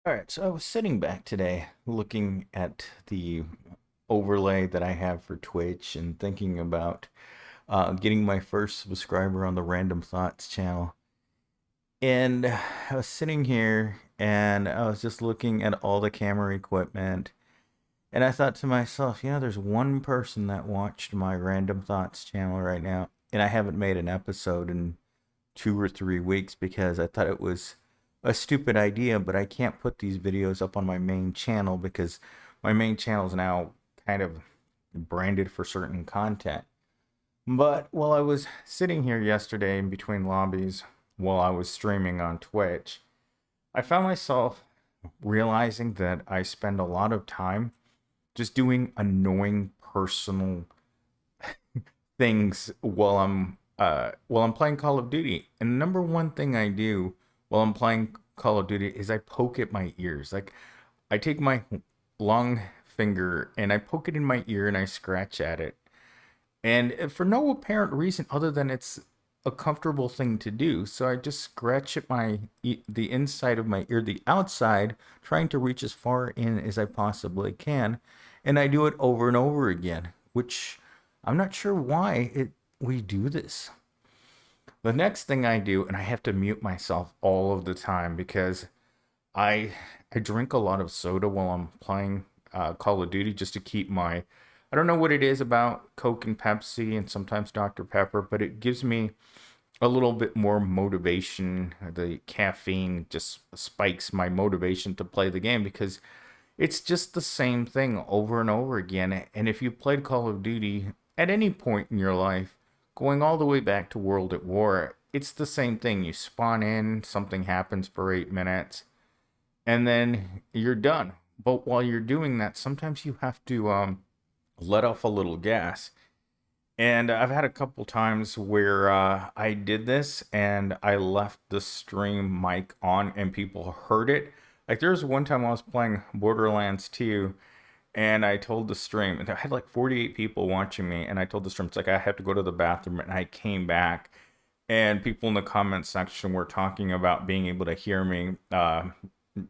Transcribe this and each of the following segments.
All right, so I was sitting back today looking at the overlay that I have for Twitch and thinking about getting my first subscriber on the Random Thoughts channel. And I was sitting here and I was just looking at all the camera equipment. And I thought to myself, there's one person that watched my Random Thoughts channel right now. And I haven't made an episode in 2 or 3 weeks because I thought it was a stupid idea, but I can't put these videos up on my main channel because my main channel is now kind of branded for certain content. But while I was sitting here yesterday in between lobbies while I was streaming on Twitch, I found myself realizing that I spend a lot of time just doing annoying personal things while I'm playing Call of Duty. And the number one thing I do while I'm playing Call of Duty is I poke at my ears. Like I take my long finger and I poke it in my ear and I scratch at it. And for no apparent reason other than it's a comfortable thing to do. So I just scratch at the inside of my ear, the outside, trying to reach as far in as I possibly can, and I do it over and over again, which I'm not sure why it we do this. The next thing I do, and I have to mute myself all of the time because I I drink a lot of soda while I'm playing Call of Duty just to keep my I don't know what it is about Coke and Pepsi and sometimes Dr. Pepper, but it gives me a little bit more motivation. The caffeine just spikes my motivation to play the game because it's just the same thing over and over again. And if you played Call of Duty at any point in your life, going all the way back to World at War, it's the same thing. You spawn in, something happens for 8 minutes, and then you're done. But while you're doing that, sometimes you have to let off a little gas. And I've had a couple times where I did this and I left the stream mic on and people heard it. Like there was one time I was playing Borderlands 2 and I told the stream, and I had like 48 people watching me, and I told the stream, it's like I have to go to the bathroom, and I came back, and people in the comment section were talking about being able to hear me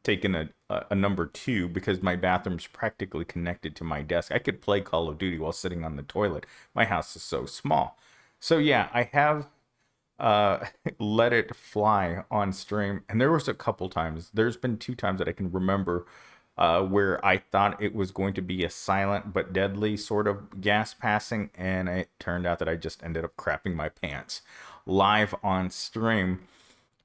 taking a number two because my bathroom's practically connected to my desk. I could play Call of Duty while sitting on the toilet. My house is so small. So yeah, I have let it fly on stream, and there was a couple times. There's been 2 times that I can remember where I thought it was going to be a silent but deadly sort of gas passing, and it turned out that I just ended up crapping my pants live on stream.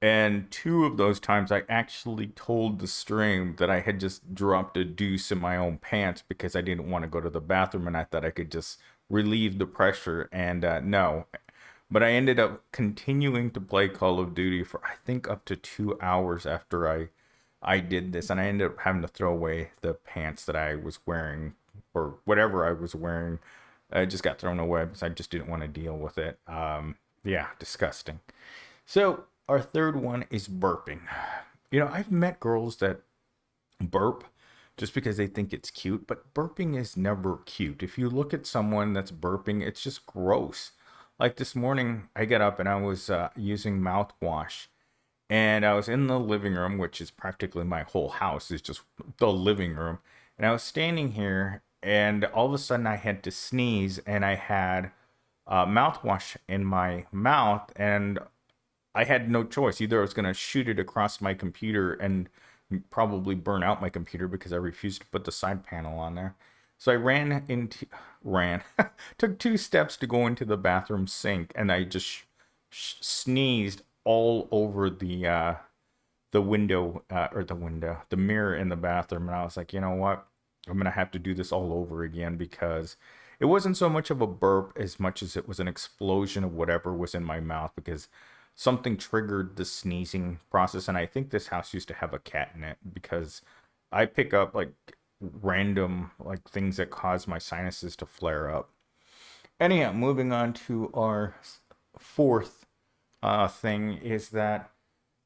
And 2 of those times, I actually told the stream that I had just dropped a deuce in my own pants because I didn't want to go to the bathroom and I thought I could just relieve the pressure. And no, but I ended up continuing to play Call of Duty for I think up to 2 hours after I did this, and I ended up having to throw away the pants that I was wearing or whatever I was wearing. I just got thrown away because I just didn't want to deal with it. Yeah, disgusting. So our third one is burping. I've met girls that burp just because they think it's cute, but burping is never cute. If you look at someone that's burping, it's just gross. Like this morning, I got up and I was using mouthwash, and I was in the living room, which is practically my whole house, is just the living room. And I was standing here, and all of a sudden I had to sneeze, and I had mouthwash in my mouth, and I had no choice. Either I was going to shoot it across my computer and probably burn out my computer because I refused to put the side panel on there. So I ran, took 2 steps to go into the bathroom sink, and I just sneezed all over the window or the mirror in the bathroom, and I was like, you know what? I'm gonna have to do this all over again because it wasn't so much of a burp as much as it was an explosion of whatever was in my mouth because something triggered the sneezing process. And I think this house used to have a cat in it because I pick up like random like things that cause my sinuses to flare up. Anyhow, moving on to our fourth thing is that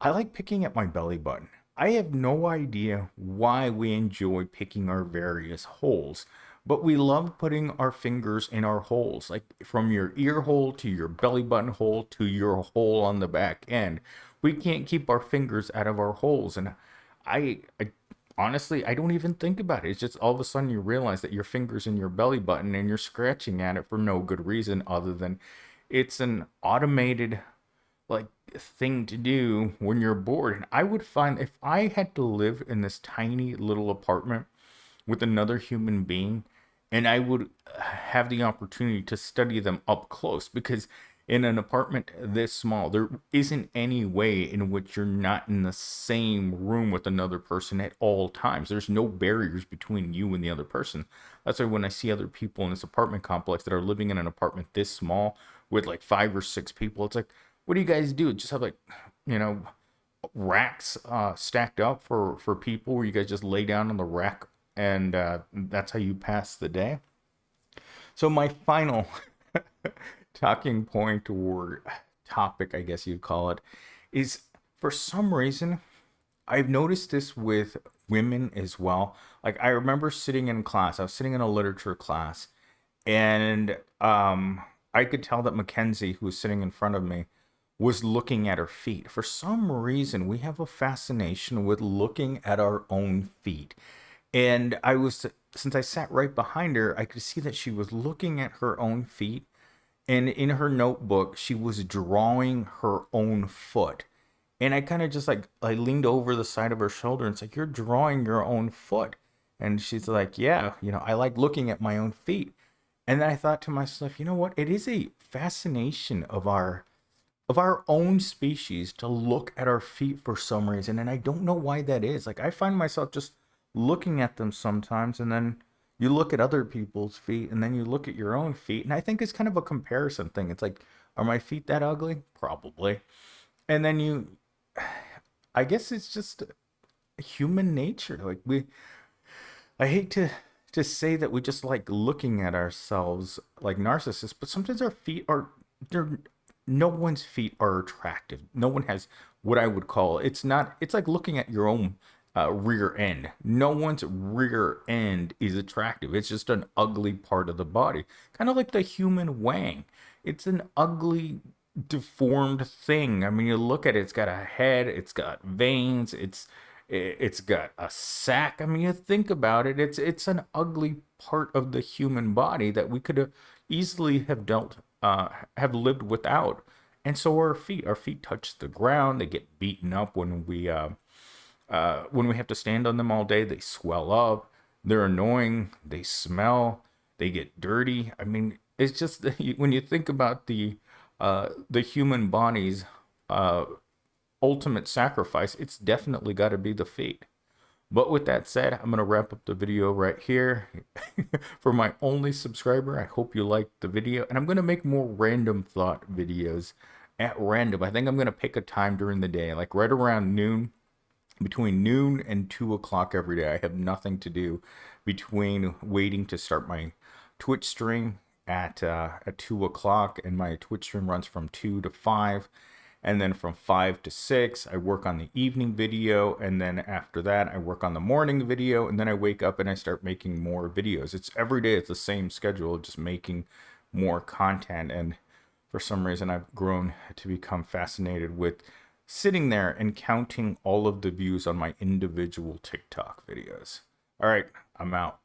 I like picking at my belly button. I have no idea why we enjoy picking our various holes, but we love putting our fingers in our holes, like from your ear hole to your belly button hole to your hole on the back end. We can't keep our fingers out of our holes, and I honestly, I don't even think about it. It's just all of a sudden you realize that your finger's in your belly button and you're scratching at it for no good reason other than it's an automated like thing to do when you're bored. And I would find if I had to live in this tiny little apartment with another human being, and I would have the opportunity to study them up close because in an apartment this small, there isn't any way in which you're not in the same room with another person at all times. There's no barriers between you and the other person. That's why when I see other people in this apartment complex that are living in an apartment this small with like 5 or 6 people, it's like, what do you guys do? Just have like, you know, racks stacked up for people where you guys just lay down on the rack and that's how you pass the day. So my final talking point or topic, I guess you'd call it, is for some reason I've noticed this with women as well. Like I remember sitting in class, I was sitting in a literature class, and I could tell that Mackenzie, who was sitting in front of me, was looking at her feet. For some reason, we have a fascination with looking at our own feet. And since I sat right behind her, I could see that she was looking at her own feet. And in her notebook, she was drawing her own foot. And I kind of just like, I leaned over the side of her shoulder and it's like, you're drawing your own foot. And she's like, yeah, I like looking at my own feet. And then I thought to myself, you know what? It is a fascination of our own species to look at our feet for some reason, and I don't know why that is. Like I find myself just looking at them sometimes, and then you look at other people's feet, and then you look at your own feet, and I think it's kind of a comparison thing. It's like, are my feet that ugly? Probably. And then I guess it's just human nature. Like I hate to say that we just like looking at ourselves like narcissists, but sometimes our feet are they're no one's feet are attractive. No one has what I would call it's not it's like looking at your own rear end. No one's rear end is attractive. It's just an ugly part of the body. Kind of like the human wang. It's an ugly deformed thing. I mean, you look at it, it's got a head, it's got veins, it's got a sack. I mean, you think about it, it's an ugly part of the human body that we could have easily have lived without. And so our feet touch the ground. They get beaten up when we have to stand on them all day. They swell up. They're annoying. They smell. They get dirty. I mean, it's just when you think about the human body's uh, ultimate sacrifice, it's definitely got to be the feet. But with that said, I'm going to wrap up the video right here. For my only subscriber, I hope you liked the video. And I'm going to make more random thought videos at random. I think I'm going to pick a time during the day, like right around noon, between noon and 2 o'clock every day. I have nothing to do between waiting to start my Twitch stream at 2 o'clock. And my Twitch stream runs from 2 to 5. And then from 5 to 6, I work on the evening video. And then after that, I work on the morning video. And then I wake up and I start making more videos. It's every day, it's the same schedule, just making more content. And for some reason, I've grown to become fascinated with sitting there and counting all of the views on my individual TikTok videos. All right, I'm out.